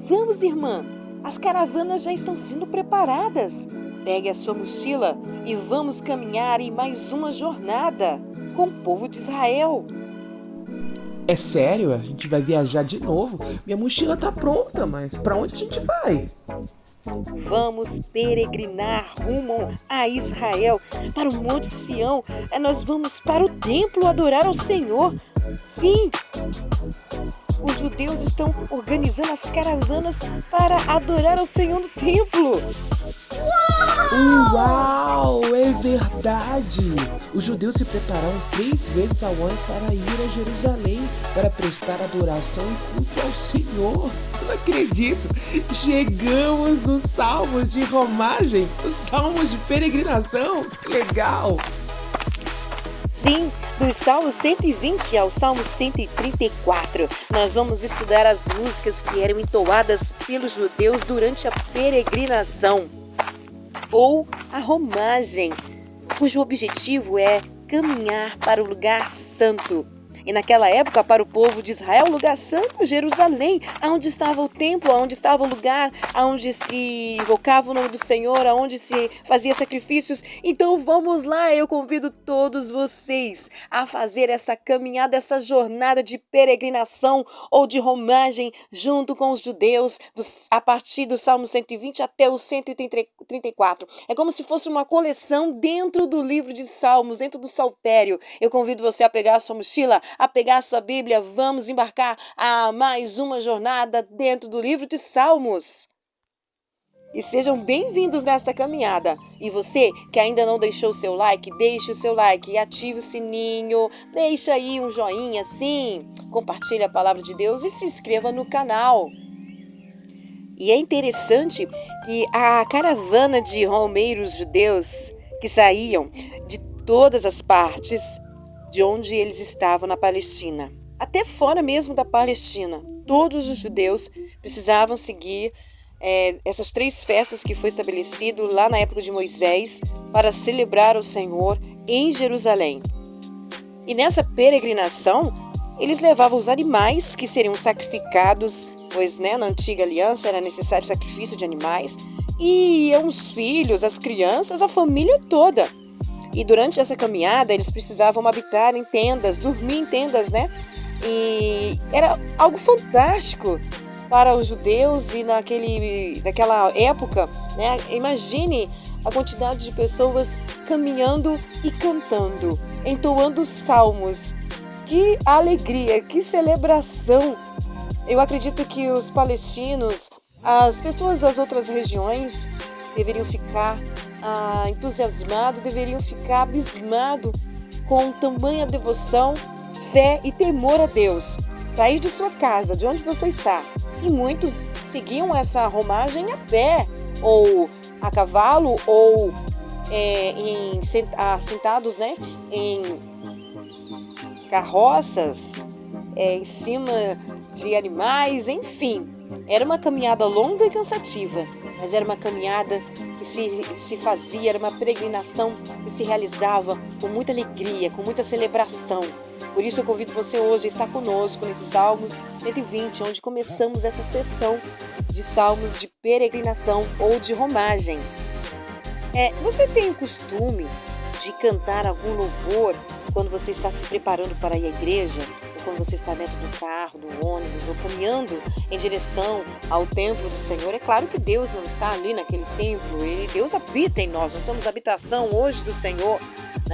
Vamos, irmã, as caravanas já estão sendo preparadas. Pegue a sua mochila e vamos caminhar em mais uma jornada com o povo de Israel. É sério? A gente vai viajar de novo? Minha mochila tá pronta, mas pra onde a gente vai? Vamos peregrinar rumo a Israel, para o Monte Sião. Nós vamos para o templo adorar ao Senhor. Sim, os judeus estão organizando as caravanas para adorar ao Senhor no templo. Uau, é verdade! Os judeus se prepararam 3 vezes ao ano para ir a Jerusalém para prestar adoração e culto ao Senhor. Eu não acredito! Chegamos nos salmos de romagem, os salmos de peregrinação. Que legal! Sim, dos Salmos 120 ao Salmo 134, nós vamos estudar as músicas que eram entoadas pelos judeus durante a peregrinação, ou a romagem, cujo objetivo é caminhar para o lugar santo. E naquela época, para o povo de Israel, o lugar santo, Jerusalém, onde estava o templo, onde estava o lugar, onde se invocava o nome do Senhor, onde se fazia sacrifícios. Então vamos lá, eu convido todos vocês a fazer essa caminhada, essa jornada de peregrinação ou de romagem junto com os judeus, a partir do Salmo 120 até o 134. É como se fosse uma coleção dentro do livro de Salmos, dentro do saltério. Eu convido você a pegar a sua mochila, a pegar a sua Bíblia, vamos embarcar a mais uma jornada dentro do livro de Salmos. E sejam bem-vindos nesta caminhada. E você que ainda não deixou o seu like, deixe o seu like e ative o sininho, deixa aí um joinha, sim, compartilhe a palavra de Deus e se inscreva no canal. E é interessante que a caravana de romeiros judeus que saíam de todas as partes de onde eles estavam na Palestina, até fora mesmo da Palestina, todos os judeus precisavam seguir essas 3 festas que foi estabelecido lá na época de Moisés para celebrar o Senhor em Jerusalém. E nessa peregrinação, eles levavam os animais que seriam sacrificados, pois na antiga aliança era necessário sacrifício de animais, e iam os filhos, as crianças, a família toda. E durante essa caminhada, eles precisavam habitar em tendas, dormir em tendas, E era algo fantástico para os judeus e naquela época, Imagine a quantidade de pessoas caminhando e cantando, entoando salmos. Que alegria, que celebração! Eu acredito que os palestinos, as pessoas das outras regiões, deveriam ficar entusiasmados, deveriam ficar abismados com tamanha devoção, fé e temor a Deus. Sair de sua casa, de onde você está. E muitos seguiam essa romagem a pé, ou a cavalo, ou sentados em carroças, em cima de animais, enfim. Era uma caminhada longa e cansativa, mas era uma caminhada que se fazia, era uma peregrinação que se realizava com muita alegria, com muita celebração. Por isso eu convido você hoje a estar conosco nesses Salmos 120, onde começamos essa sessão de salmos de peregrinação ou de romagem. Você tem o costume de cantar algum louvor quando você está se preparando para ir à igreja? Quando você está dentro do carro, do ônibus ou caminhando em direção ao templo do Senhor? É claro que Deus não está ali naquele templo, Deus habita em nós somos habitação hoje do Senhor,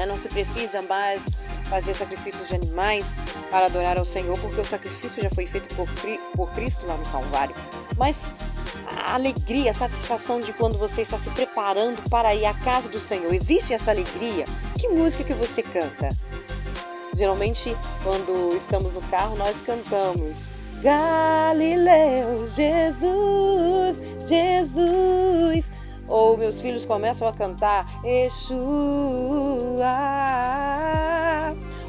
Não se precisa mais fazer sacrifícios de animais para adorar ao Senhor, porque o sacrifício já foi feito por Cristo lá no Calvário. Mas a alegria, a satisfação de quando você está se preparando para ir à casa do Senhor, existe essa alegria? Que música que você canta? Geralmente, quando estamos no carro, nós cantamos Galileu, Jesus, Jesus. Ou meus filhos começam a cantar Yeshua.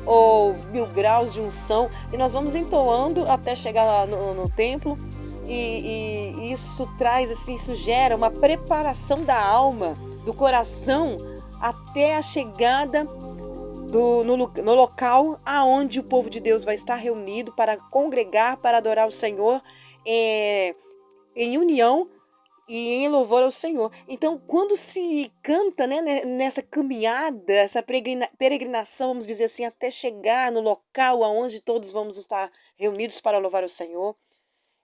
Ou Mil Graus de Unção. E nós vamos entoando até chegar no templo. E isso traz, assim, isso gera uma preparação da alma, do coração, até a chegada no local aonde o povo de Deus vai estar reunido para congregar, para adorar o Senhor em união e em louvor ao Senhor. Então, quando se canta, né, nessa caminhada, essa peregrinação, vamos dizer assim, até chegar no local aonde todos vamos estar reunidos para louvar o Senhor,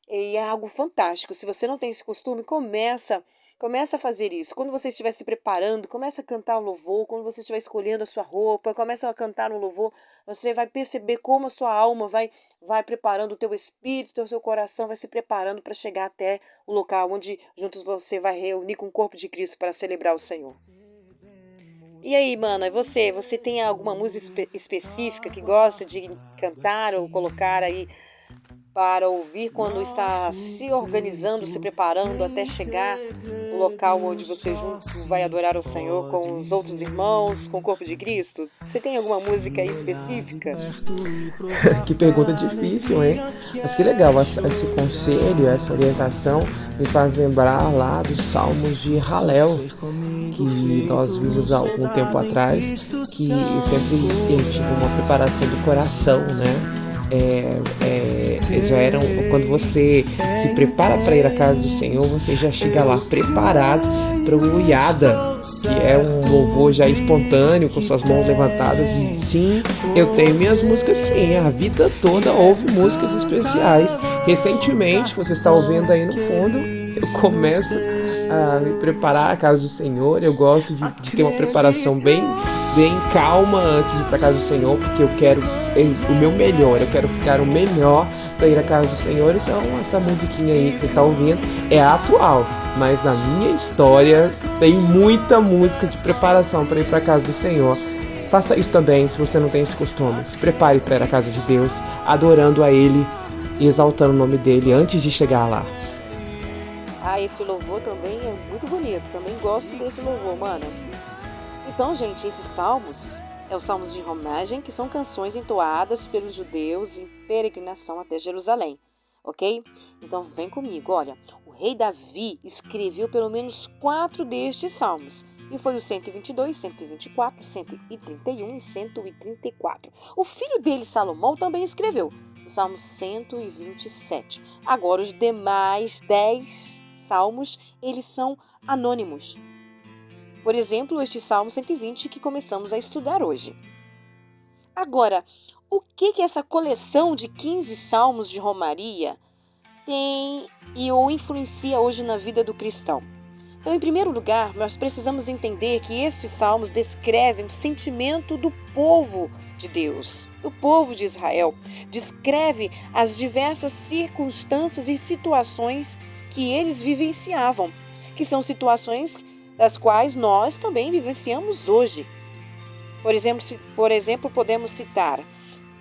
e é algo fantástico. Se você não tem esse costume, começa a fazer isso. Quando você estiver se preparando, começa a cantar o louvor. Quando você estiver escolhendo a sua roupa, começa a cantar no louvor. Você vai perceber como a sua alma vai preparando o teu espírito, o seu coração vai se preparando para chegar até o local onde juntos você vai reunir com o corpo de Cristo para celebrar o Senhor. E aí, mano, e você? Você tem alguma música específica que gosta de cantar ou colocar aí para ouvir quando está se organizando, se preparando até chegar no local onde você junto vai adorar o Senhor com os outros irmãos, com o corpo de Cristo? Você tem alguma música aí específica? Que pergunta difícil, hein? Mas que legal, esse conselho, essa orientação me faz lembrar lá dos Salmos de Halel, que nós vimos há algum tempo atrás, que sempre tinha uma preparação do coração, né? Já eram, quando você se prepara para ir à casa do Senhor, você já chega lá preparado para o Yada, que é um louvor já espontâneo, com suas mãos levantadas. E sim, eu tenho minhas músicas sim, a vida toda houve músicas especiais. Recentemente, você está ouvindo aí no fundo, eu começo a me preparar à casa do Senhor. Eu gosto de ter uma preparação bem calma antes de ir para a casa do Senhor, porque eu quero o meu melhor, eu quero ficar o melhor para ir à casa do Senhor. Então essa musiquinha aí que você está ouvindo é atual, mas na minha história tem muita música de preparação para ir para a casa do Senhor. Faça isso também se você não tem esse costume. Se prepare para ir à casa de Deus, adorando a Ele e exaltando o nome dEle antes de chegar lá. Esse louvor também é muito bonito, também gosto desse louvor, mano. Então, gente, esses salmos os salmos de romagem, que são canções entoadas pelos judeus em peregrinação até Jerusalém, ok? Então, vem comigo, olha, o rei Davi escreveu pelo menos 4 destes salmos, e foi o 122, 124, 131 e 134. O filho dele, Salomão, também escreveu o Salmo 127. Agora, os demais 10 salmos, eles são anônimos. Por exemplo, este Salmo 120 que começamos a estudar hoje. Agora, o que essa coleção de 15 salmos de romaria tem ou influencia hoje na vida do cristão? Então, em primeiro lugar, nós precisamos entender que estes salmos descrevem o sentimento do povo de Deus, do povo de Israel. Descreve as diversas circunstâncias e situações que eles vivenciavam, que são situações das quais nós também vivenciamos hoje. Por exemplo, podemos citar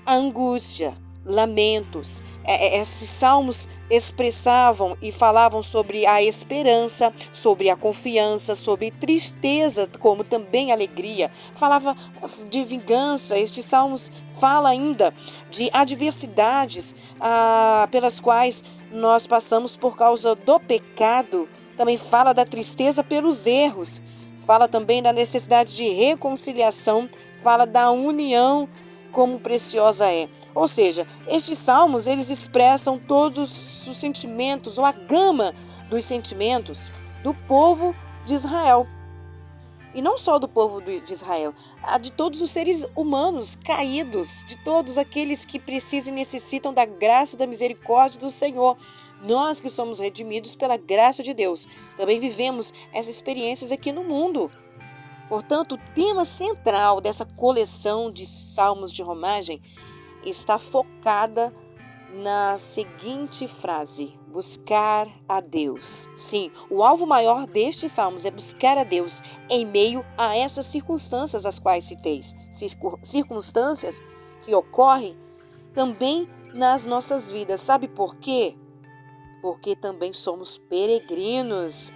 a angústia, lamentos. Esses salmos expressavam e falavam sobre a esperança, sobre a confiança, sobre tristeza, como também alegria. Falava de vingança. Estes salmos falam ainda de adversidades pelas quais nós passamos por causa do pecado. Também fala da tristeza pelos erros, fala também da necessidade de reconciliação, fala da união, como preciosa é. Ou seja, estes salmos, eles expressam todos os sentimentos, ou a gama dos sentimentos do povo de Israel. E não só do povo de Israel, de todos os seres humanos caídos, de todos aqueles que precisam e necessitam da graça e da misericórdia do Senhor. Nós que somos redimidos pela graça de Deus, também vivemos essas experiências aqui no mundo. Portanto, o tema central dessa coleção de salmos de romagem está focada na seguinte frase: buscar a Deus. Sim, o alvo maior destes salmos é buscar a Deus em meio a essas circunstâncias as quais citei. Circunstâncias que ocorrem também nas nossas vidas. Sabe por quê? Porque também somos peregrinos.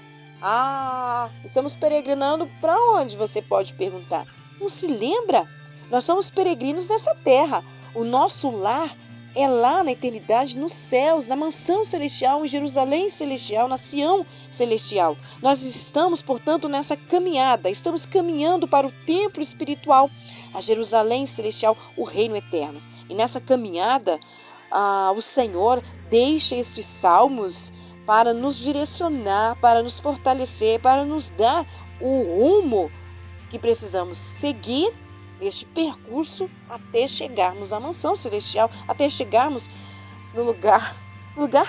Estamos peregrinando para onde? Você pode perguntar. Não se lembra? Nós somos peregrinos nessa terra. O nosso lar é lá na eternidade, nos céus, na mansão celestial, em Jerusalém celestial, na Sião celestial. Nós estamos, portanto, nessa caminhada. Estamos caminhando para o templo espiritual, a Jerusalém celestial, o reino eterno. E nessa caminhada, o Senhor deixa estes salmos para nos direcionar, para nos fortalecer, para nos dar o rumo que precisamos seguir neste percurso até chegarmos na mansão celestial, até chegarmos no lugar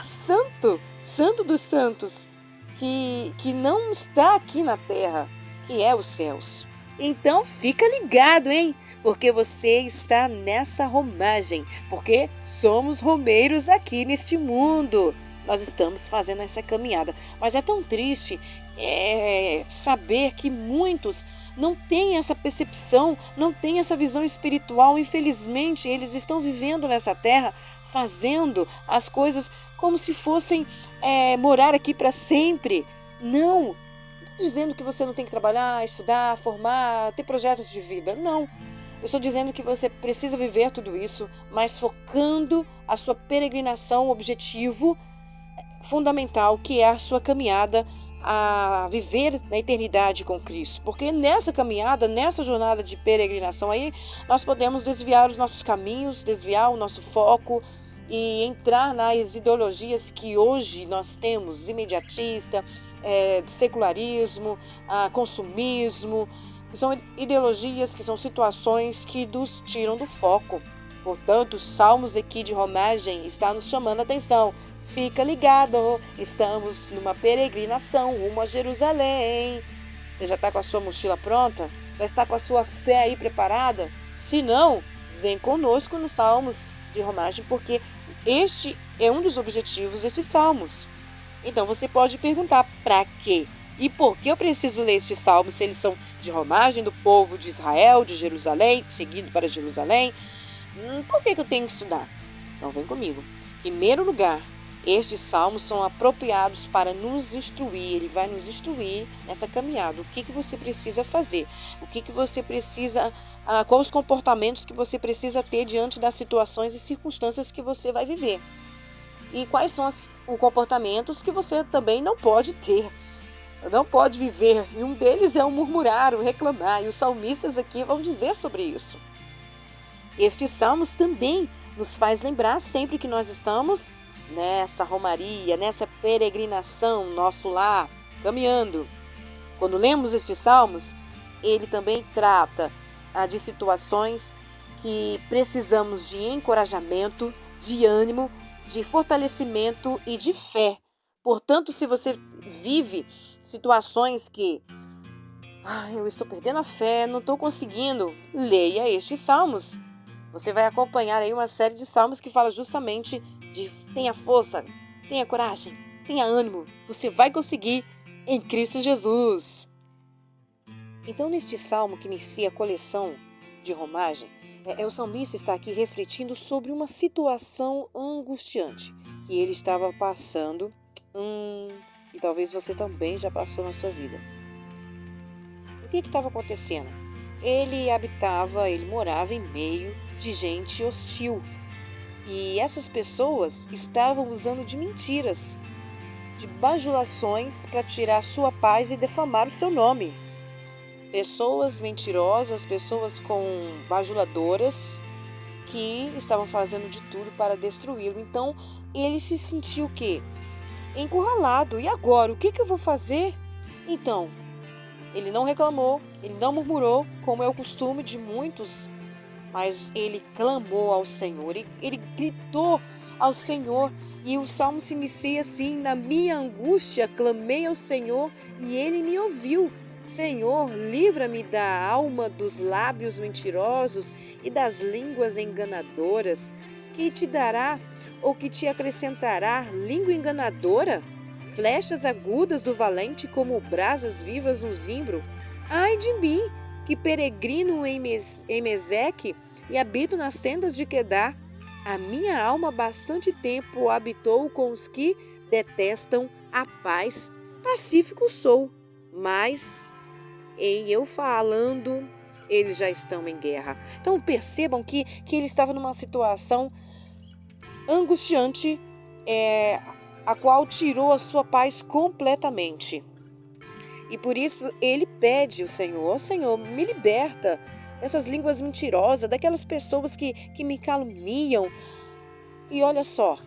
santo, santo dos santos, que não está aqui na terra, que é os céus. Então fica ligado, hein? Porque você está nessa romagem, porque somos romeiros aqui neste mundo. Nós estamos fazendo essa caminhada, mas é tão triste saber que muitos não têm essa percepção, não têm essa visão espiritual. Infelizmente, eles estão vivendo nessa terra, fazendo as coisas como se fossem morar aqui para sempre. Não dizendo que você não tem que trabalhar, estudar, formar, ter projetos de vida. Não. Eu estou dizendo que você precisa viver tudo isso, mas focando a sua peregrinação, o objetivo fundamental, que é a sua caminhada a viver na eternidade com Cristo. Porque nessa caminhada, nessa jornada de peregrinação aí, nós podemos desviar os nossos caminhos, desviar o nosso foco e entrar nas ideologias que hoje nós temos, imediatista, secularismo, consumismo, que são ideologias, que são situações que nos tiram do foco. Portanto, os salmos aqui de romagem está nos chamando a atenção. Fica ligado, estamos numa peregrinação rumo a Jerusalém. Você já está com a sua mochila pronta? Já está com a sua fé aí preparada? Se não, vem conosco nos salmos de romagem, porque este é um dos objetivos desses salmos. Então você pode perguntar, para quê? E por que eu preciso ler estes salmos se eles são de romagem do povo de Israel, de Jerusalém, seguido para Jerusalém? Por que eu tenho que estudar? Então vem comigo. Em primeiro lugar, estes salmos são apropriados para nos instruir. Ele vai nos instruir nessa caminhada. O que você precisa fazer? O que você precisa, quais os comportamentos que você precisa ter diante das situações e circunstâncias que você vai viver. E quais são os comportamentos que você também não pode ter, não pode viver. E um deles é o murmurar, o reclamar. E os salmistas aqui vão dizer sobre isso. Estes salmos também nos faz lembrar sempre que nós estamos nessa romaria, nessa peregrinação, nosso lar, caminhando. Quando lemos estes salmos, ele também trata de situações que precisamos de encorajamento, de ânimo, de fortalecimento e de fé. Portanto, se você vive situações que eu estou perdendo a fé, não estou conseguindo, leia estes salmos. Você vai acompanhar aí uma série de salmos que fala justamente de tenha força, tenha coragem, tenha ânimo. Você vai conseguir em Cristo Jesus. Então, neste salmo que inicia a coleção de romagem, o salmista está aqui refletindo sobre uma situação angustiante que ele estava passando, e talvez você também já passou na sua vida. O que estava acontecendo? Ele morava em meio de gente hostil. E essas pessoas estavam usando de mentiras, de bajulações para tirar sua paz e defamar o seu nome. Pessoas mentirosas, pessoas bajuladoras que estavam fazendo de tudo para destruí-lo. Então ele se sentiu o quê? Encurralado. E agora? O que eu vou fazer? Então, ele não reclamou, ele não murmurou, como é o costume de muitos, mas ele clamou ao Senhor, ele gritou ao Senhor. E o salmo se inicia assim: na minha angústia clamei ao Senhor e ele me ouviu. Senhor, livra-me da alma dos lábios mentirosos e das línguas enganadoras. Que te dará ou que te acrescentará língua enganadora? Flechas agudas do valente como brasas vivas no zimbro. Ai de mim, que peregrino em Meseque e habito nas tendas de Quedar. A minha alma bastante tempo habitou com os que detestam a paz. Pacífico sou, mas em eu falando, eles já estão em guerra. Então percebam que ele estava numa situação angustiante, a qual tirou a sua paz completamente. E por isso ele pede ao Senhor: Senhor, me liberta dessas línguas mentirosas, daquelas pessoas que me caluniam. E olha só,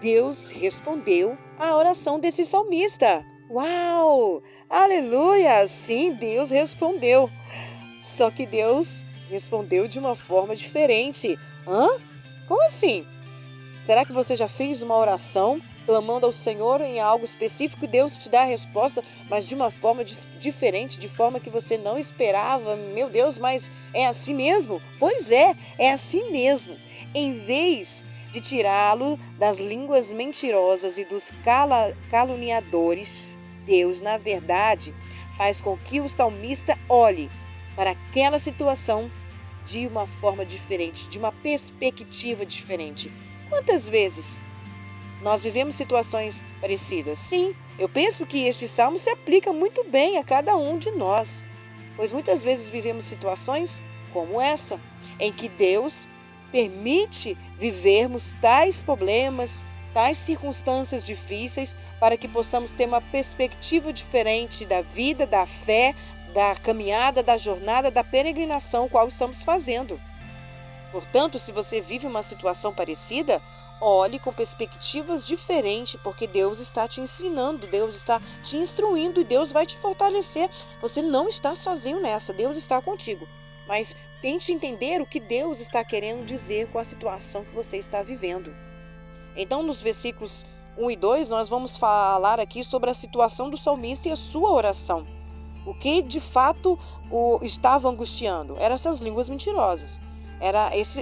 Deus respondeu à oração desse salmista. Uau! Aleluia! Sim, Deus respondeu. Só que Deus respondeu de uma forma diferente. Hã? Como assim? Será que você já fez uma oração clamando ao Senhor em algo específico e Deus te dá a resposta, mas de uma forma diferente, de forma que você não esperava? Meu Deus, mas é assim mesmo? Pois é assim mesmo. Em vez de tirá-lo das línguas mentirosas e dos caluniadores, Deus, na verdade, faz com que o salmista olhe para aquela situação de uma forma diferente, de uma perspectiva diferente. Quantas vezes nós vivemos situações parecidas? Sim, eu penso que este salmo se aplica muito bem a cada um de nós, pois muitas vezes vivemos situações como essa, em que Deus permite vivermos tais problemas, tais circunstâncias difíceis, para que possamos ter uma perspectiva diferente da vida, da fé, da caminhada, da jornada, da peregrinação qual estamos fazendo. Portanto, se você vive uma situação parecida, olhe com perspectivas diferentes, porque Deus está te ensinando, Deus está te instruindo e Deus vai te fortalecer. Você não está sozinho nessa, Deus está contigo. Mas tente entender o que Deus está querendo dizer com a situação que você está vivendo. Então, nos versículos 1 e 2, nós vamos falar aqui sobre a situação do salmista e a sua oração. O que de fato o estava angustiando eram essas línguas mentirosas.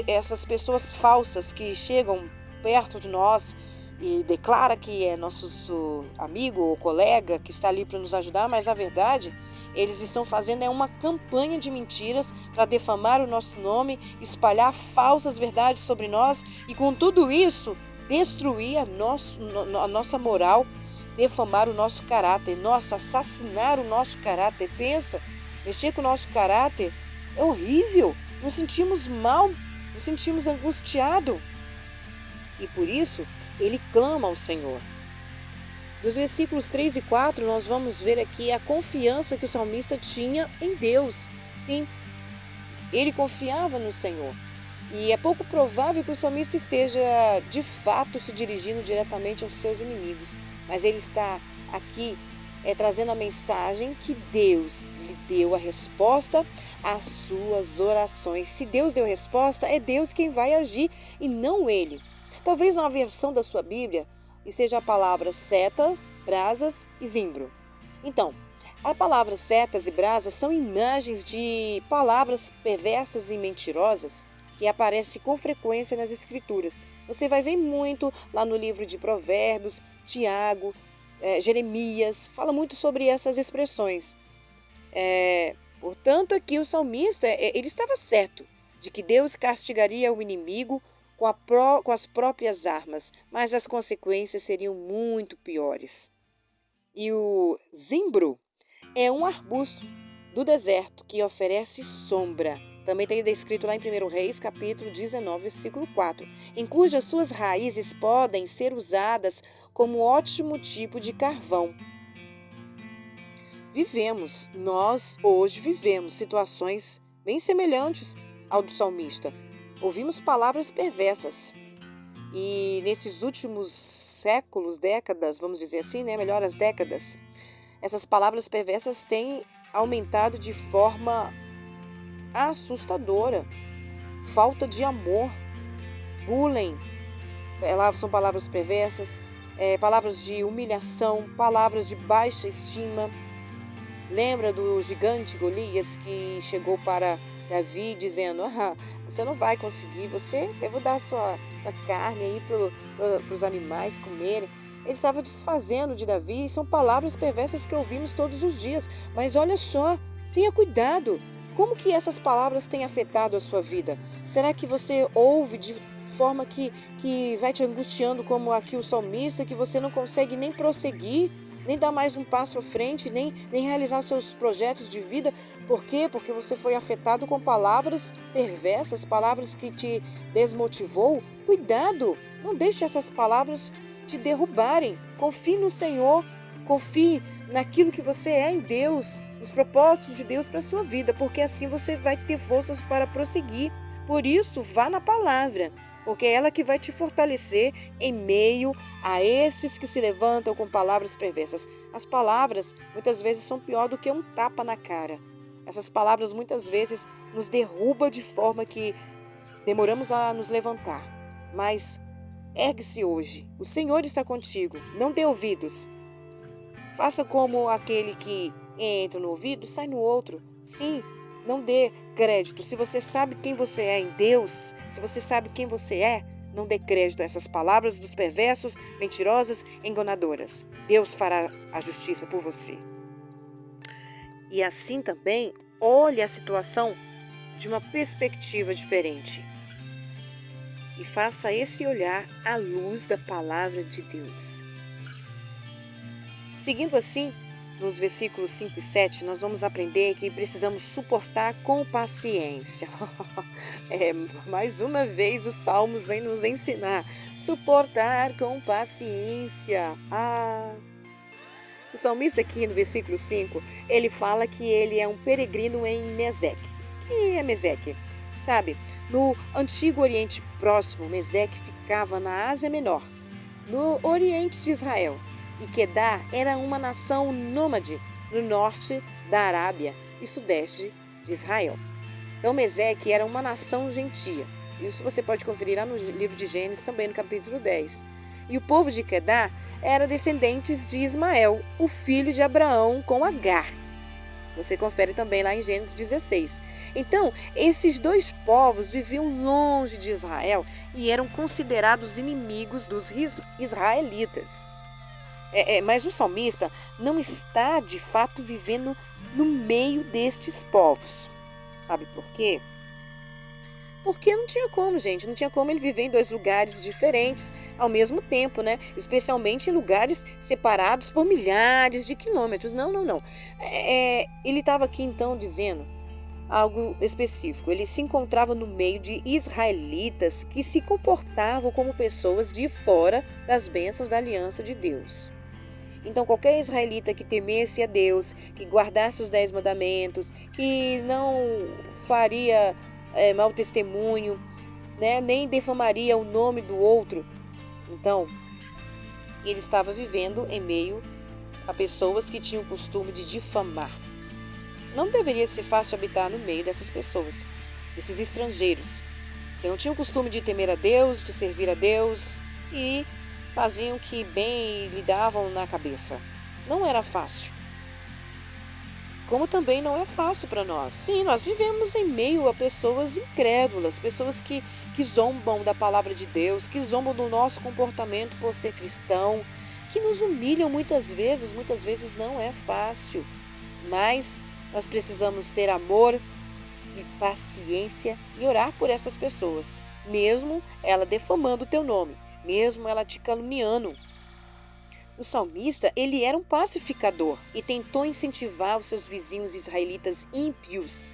Essas pessoas falsas que chegam perto de nós e declara que é nosso amigo ou colega que está ali para nos ajudar, mas na verdade eles estão fazendo uma campanha de mentiras para defamar o nosso nome, espalhar falsas verdades sobre nós e com tudo isso destruir a nossa moral, defamar o nosso caráter, assassinar o nosso caráter. Pensa, mexer com o nosso caráter é horrível. Nos sentimos mal, nos sentimos angustiados. E por isso, ele clama ao Senhor. Dos versículos 3 e 4, nós vamos ver aqui a confiança que o salmista tinha em Deus. Sim, ele confiava no Senhor. E é pouco provável que o salmista esteja, de fato, se dirigindo diretamente aos seus inimigos. Mas ele está aqui trazendo a mensagem que Deus lhe deu a resposta às suas orações. Se Deus deu a resposta, é Deus quem vai agir e não ele. Talvez uma versão da sua Bíblia seja a palavra seta, brasas e zimbro. Então, a palavra setas e brasas são imagens de palavras perversas e mentirosas que aparecem com frequência nas Escrituras. Você vai ver muito lá no livro de Provérbios, Tiago, Jeremias, fala muito sobre essas expressões. Portanto, aqui o salmista ele estava certo de que Deus castigaria o inimigo com as próprias armas, mas as consequências seriam muito piores. E o zimbro é um arbusto do deserto que oferece sombra. Também está descrito lá em 1 Reis, capítulo 19, versículo 4, em cujas suas raízes podem ser usadas como ótimo tipo de carvão. Nós hoje vivemos situações bem semelhantes ao do salmista. Ouvimos palavras perversas. E nesses últimos séculos, décadas, vamos dizer assim, melhor as décadas, essas palavras perversas têm aumentado de forma assustadora. Falta de amor, bullying, são palavras perversas, palavras de humilhação, palavras de baixa estima. Lembra do gigante Golias que chegou para Davi dizendo: você não vai conseguir, eu vou dar sua carne aí para os animais comerem. Ele estava desfazendo de Davi, e são palavras perversas que ouvimos todos os dias. Mas olha só, tenha cuidado. Como que essas palavras têm afetado a sua vida? Será que você ouve de forma que vai te angustiando, como aqui o salmista, que você não consegue nem prosseguir, nem dar mais um passo à frente, nem realizar seus projetos de vida? Por quê? Porque você foi afetado com palavras perversas, palavras que te desmotivou. Cuidado, não deixe essas palavras te derrubarem. Confie no Senhor, confie naquilo que você é em Deus, nos propósitos de Deus para a sua vida, porque assim você vai ter forças para prosseguir. Por isso, vá na palavra, porque é ela que vai te fortalecer em meio a esses que se levantam com palavras perversas. As palavras muitas vezes são pior do que um tapa na cara. Essas palavras muitas vezes nos derrubam de forma que demoramos a nos levantar. Mas ergue-se hoje, o Senhor está contigo, não dê ouvidos. Faça como aquele que entra no ouvido, sai no outro. Sim, não dê crédito. Se você sabe quem você é em Deus, se você sabe quem você é, não dê crédito a essas palavras dos perversos, mentirosas, enganadoras. Deus fará a justiça por você. E assim também, olhe a situação de uma perspectiva diferente. E faça esse olhar à luz da palavra de Deus. Seguindo assim, nos versículos 5 e 7, nós vamos aprender que precisamos suportar com paciência. Mais uma vez os Salmos vêm nos ensinar. Suportar com paciência. O salmista aqui no versículo 5, ele fala que ele é um peregrino em Meseque. Quem é Meseque? Sabe, no antigo Oriente Próximo, Meseque ficava na Ásia Menor, no Oriente de Israel. E Quedar era uma nação nômade no norte da Arábia e sudeste de Israel. Então Meseque era uma nação gentia. Isso você pode conferir lá no livro de Gênesis, também no capítulo 10. E o povo de Quedar era descendentes de Ismael, o filho de Abraão com Agar. Você confere também lá em Gênesis 16. Então, esses dois povos viviam longe de Israel e eram considerados inimigos dos israelitas. Mas o salmista não está, de fato, vivendo no meio destes povos. Sabe por quê? Porque não tinha como, gente. Não tinha como ele viver em dois lugares diferentes ao mesmo tempo, né? Especialmente em lugares separados por milhares de quilômetros. Não. Ele estava aqui, então, dizendo algo específico. Ele se encontrava no meio de israelitas que se comportavam como pessoas de fora das bênçãos da aliança de Deus. Então, qualquer israelita que temesse a Deus, que guardasse os 10 mandamentos, que não faria mau testemunho, né, nem defamaria o nome do outro, então, ele estava vivendo em meio a pessoas que tinham o costume de difamar. Não deveria ser fácil habitar no meio dessas pessoas, desses estrangeiros, que não tinham o costume de temer a Deus, de servir a Deus e faziam o que bem lhe davam na cabeça. Não era fácil. Como também não é fácil para nós. Sim, nós vivemos em meio a pessoas incrédulas, pessoas que zombam da palavra de Deus, que zombam do nosso comportamento por ser cristão, que nos humilham muitas vezes não é fácil. Mas nós precisamos ter amor e paciência e orar por essas pessoas, mesmo ela defamando o teu nome, mesmo ela te caluniando. O salmista, ele era um pacificador e tentou incentivar os seus vizinhos israelitas ímpios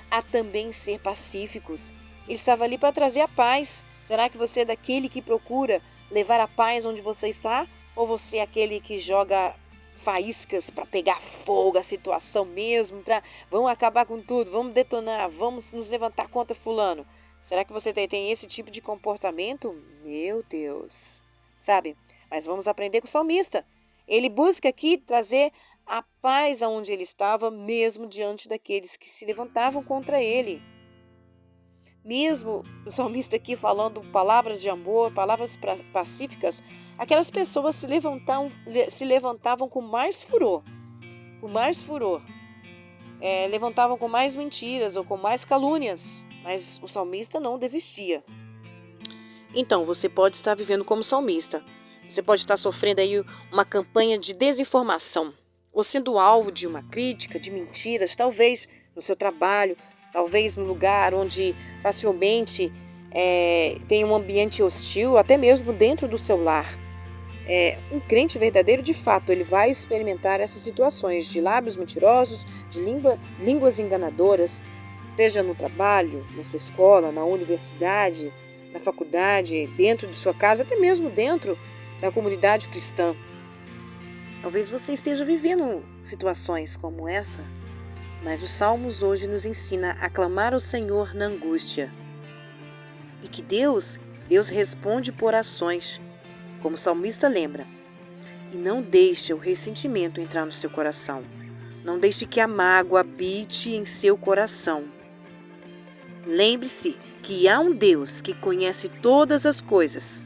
a também ser pacíficos. Ele estava ali para trazer a paz. Será que você é daquele que procura levar a paz onde você está? Ou você é aquele que joga faíscas para pegar fogo a situação mesmo, para vamos acabar com tudo, vamos detonar, vamos nos levantar contra fulano? Será que você tem esse tipo de comportamento? Meu Deus! Sabe? Mas vamos aprender com o salmista. Ele busca aqui trazer a paz aonde ele estava, mesmo diante daqueles que se levantavam contra ele. Mesmo o salmista aqui falando palavras de amor, palavras pacíficas, aquelas pessoas se levantavam com mais furor. Levantavam com mais mentiras ou com mais calúnias. Mas o salmista não desistia. Então, você pode estar vivendo como salmista. Você pode estar sofrendo aí uma campanha de desinformação, ou sendo alvo de uma crítica, de mentiras, talvez no seu trabalho, talvez no lugar onde facilmente tem um ambiente hostil, até mesmo dentro do seu lar. Um crente verdadeiro, de fato, ele vai experimentar essas situações de lábios mentirosos, de línguas enganadoras, seja no trabalho, na sua escola, na universidade, na faculdade, dentro de sua casa, até mesmo dentro da comunidade cristã. Talvez você esteja vivendo situações como essa, mas os Salmos hoje nos ensina a clamar ao Senhor na angústia. E que Deus, Deus responde por ações, como o salmista lembra. E não deixe o ressentimento entrar no seu coração. Não deixe que a mágoa habite em seu coração. Lembre-se que há um Deus que conhece todas as coisas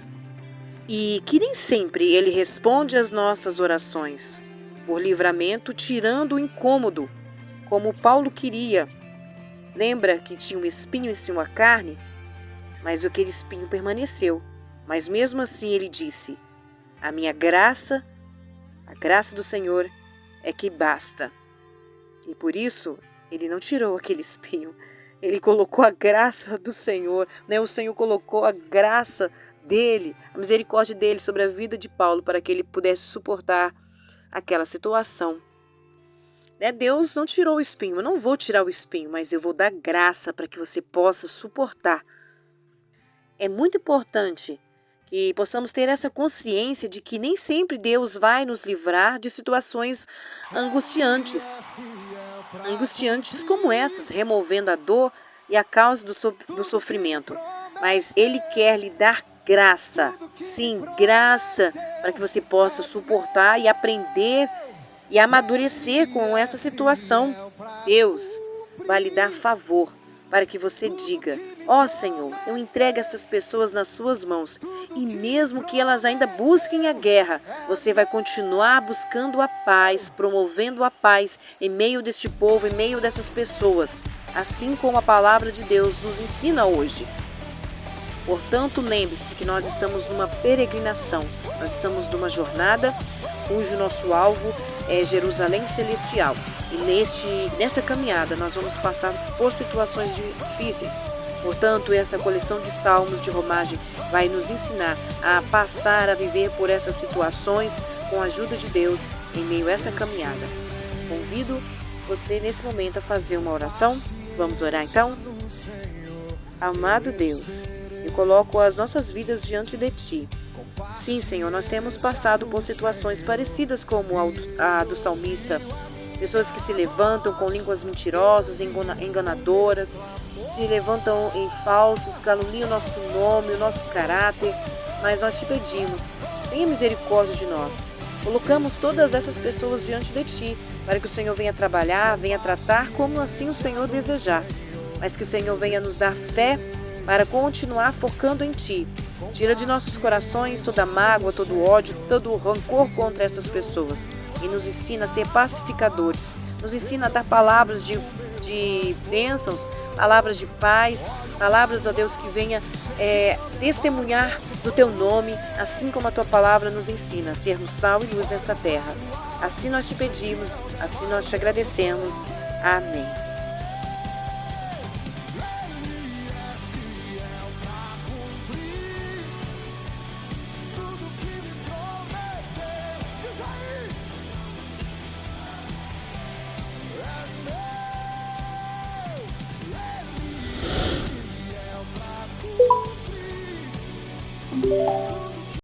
e que nem sempre Ele responde às nossas orações, por livramento, tirando o incômodo, como Paulo queria. Lembra que tinha um espinho em sua carne? Mas aquele espinho permaneceu. Mas mesmo assim ele disse: a minha graça, a graça do Senhor é que basta. E por isso ele não tirou aquele espinho. Ele colocou a graça do Senhor, né? O Senhor colocou a graça dele, a misericórdia dele sobre a vida de Paulo para que ele pudesse suportar aquela situação. Deus não tirou o espinho, eu não vou tirar o espinho, mas eu vou dar graça para que você possa suportar. É muito importante que possamos ter essa consciência de que nem sempre Deus vai nos livrar de situações angustiantes como essas, removendo a dor e a causa do sofrimento. Mas Ele quer lhe dar graça, sim, graça, para que você possa suportar e aprender e amadurecer com essa situação. Deus vai lhe dar favor para que você diga: ó Senhor, eu entrego essas pessoas nas suas mãos, e mesmo que elas ainda busquem a guerra, você vai continuar buscando a paz, promovendo a paz em meio deste povo, em meio dessas pessoas, assim como a palavra de Deus nos ensina hoje. Portanto, lembre-se que nós estamos numa peregrinação, nós estamos numa jornada cujo nosso alvo é Jerusalém Celestial. E nesta caminhada nós vamos passar por situações difíceis. Portanto, essa coleção de salmos de romagem vai nos ensinar a passar a viver por essas situações com a ajuda de Deus em meio a essa caminhada. Convido você nesse momento a fazer uma oração. Vamos orar então? Amado Deus, eu coloco as nossas vidas diante de Ti. Sim, Senhor, nós temos passado por situações parecidas como a do salmista. Pessoas que se levantam com línguas mentirosas, enganadoras, se levantam em falsos, caluniam o nosso nome, o nosso caráter. Mas nós te pedimos, tenha misericórdia de nós. Colocamos todas essas pessoas diante de Ti, para que o Senhor venha trabalhar, venha tratar como assim o Senhor desejar. Mas que o Senhor venha nos dar fé para continuar focando em Ti. Tira de nossos corações toda mágoa, todo ódio, todo rancor contra essas pessoas. E nos ensina a ser pacificadores. Nos ensina a dar palavras de bênçãos, palavras de paz, palavras, ó Deus, que venha testemunhar do Teu nome, assim como a Tua palavra nos ensina a sermos sal e luz nessa terra. Assim nós te pedimos, assim nós te agradecemos. Amém.